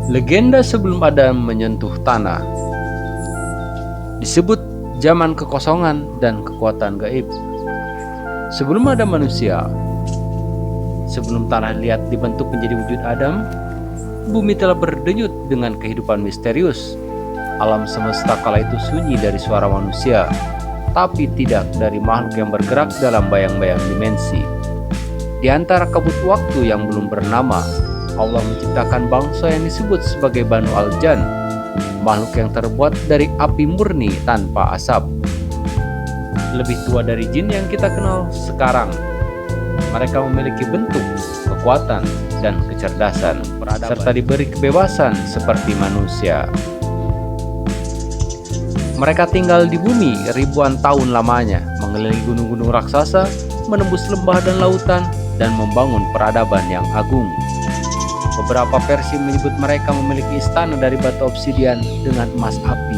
Legenda sebelum Adam menyentuh tanah disebut zaman kekosongan dan kekuatan gaib. Sebelum ada manusia, sebelum tanah liat dibentuk menjadi wujud Adam, bumi telah berdenyut dengan kehidupan misterius. Alam semesta kala itu sunyi dari suara manusia, tapi tidak dari makhluk yang bergerak dalam bayang-bayang dimensi. Di antara kabut waktu yang belum bernama, Allah menciptakan bangsa yang disebut sebagai Banu Al-Jan, makhluk yang terbuat dari api murni tanpa asap. Lebih tua dari jin yang kita kenal sekarang. Mereka memiliki bentuk, kekuatan, dan kecerdasan, serta diberi kebebasan seperti manusia. Mereka tinggal di bumi ribuan tahun lamanya, mengelilingi gunung-gunung raksasa, menembus lembah dan lautan, dan membangun peradaban yang agung. Beberapa versi menyebut mereka memiliki istana dari batu obsidian dengan emas api,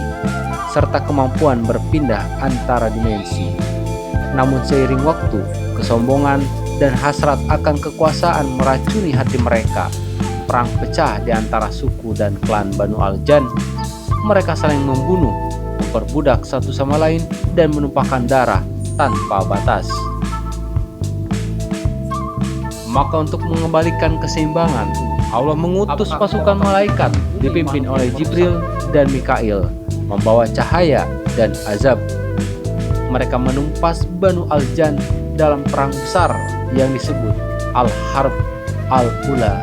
serta kemampuan berpindah antara dimensi. Namun seiring waktu, kesombongan dan hasrat akan kekuasaan meracuni hati mereka. Perang pecah di antara suku dan klan Banu Al-Jan. Mereka saling membunuh, memperbudak satu sama lain, dan menumpahkan darah tanpa batas. Maka untuk mengembalikan keseimbangan, Allah mengutus pasukan malaikat dipimpin oleh Jibril dan Mikail, membawa cahaya dan azab. Mereka menumpas Banu Al-Jan dalam perang besar yang disebut Al-Harb Al-Ula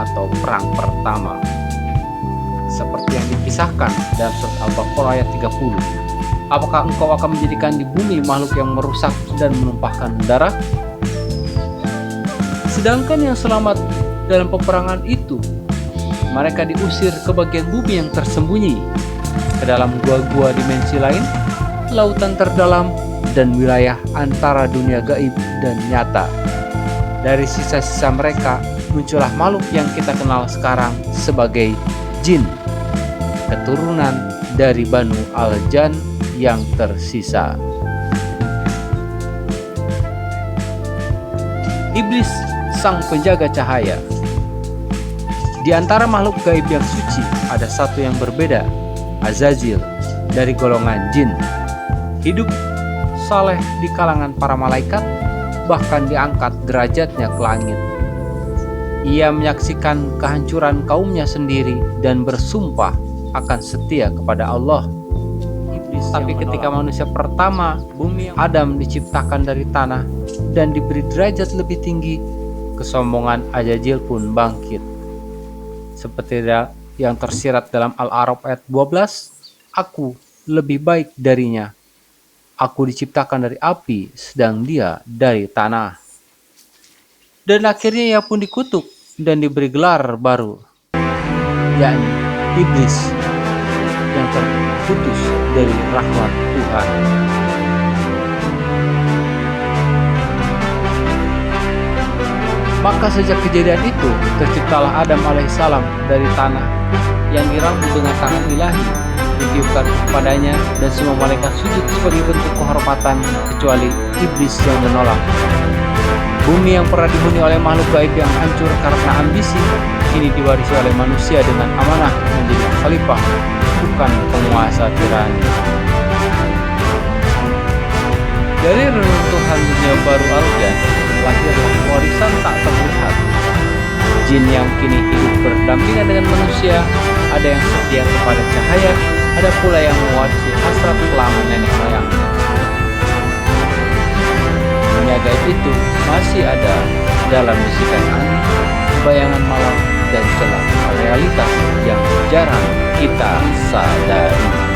atau perang pertama. Seperti yang dikisahkan dalam surat Al-Baqarah ayat 30. Apakah engkau akan menjadikan di bumi makhluk yang merusak dan menumpahkan darah? Sedangkan yang selamat dalam peperangan itu, mereka diusir ke bagian bumi yang tersembunyi, ke dalam gua-gua dimensi lain, lautan terdalam, dan wilayah antara dunia gaib dan nyata. Dari sisa-sisa mereka, muncullah makhluk yang kita kenal sekarang sebagai jin, keturunan dari Banu Al-Jan yang tersisa. Iblis, sang penjaga cahaya. Di antara makhluk gaib yang suci, ada satu yang berbeda, Azazil, dari golongan jin. Hidup saleh di kalangan para malaikat, bahkan diangkat derajatnya ke langit. Ia menyaksikan kehancuran kaumnya sendiri dan bersumpah akan setia kepada Allah. Tapi ketika manusia pertama, bumi Adam, diciptakan dari tanah dan diberi derajat lebih tinggi, kesombongan Azazil pun bangkit. Seperti yang tersirat dalam Al-A'raf ayat 12, aku lebih baik darinya. Aku diciptakan dari api, sedang dia dari tanah. Dan akhirnya ia pun dikutuk dan diberi gelar baru, yakni Iblis, yang terputus dari rahmat Tuhan. Maka sejak kejadian itu, terciptalah Adam alaihissalam dari tanah yang diramu dengan tangan ilahi, ditiupkan kepadanya, dan semua malaikat sujud sebagai bentuk kehormatan kecuali iblis yang menolak. Bumi yang pernah dihuni oleh makhluk gaib yang hancur karena ambisi, kini diwarisi oleh manusia dengan amanah menjadi khalifah, bukan penguasa tirani. Dari reruntuhan dunia baru Al-Jan, lahirlah warisan tak terlihat. Jin yang kini hidup berdampingan dengan manusia, ada yang setia kepada cahaya, ada pula yang mewarisi hasrat kelam nenek moyangnya. Dunia gaib itu masih ada dalam bisikan angin, bayangan malam, dan celah realitas yang jarang kita sadari.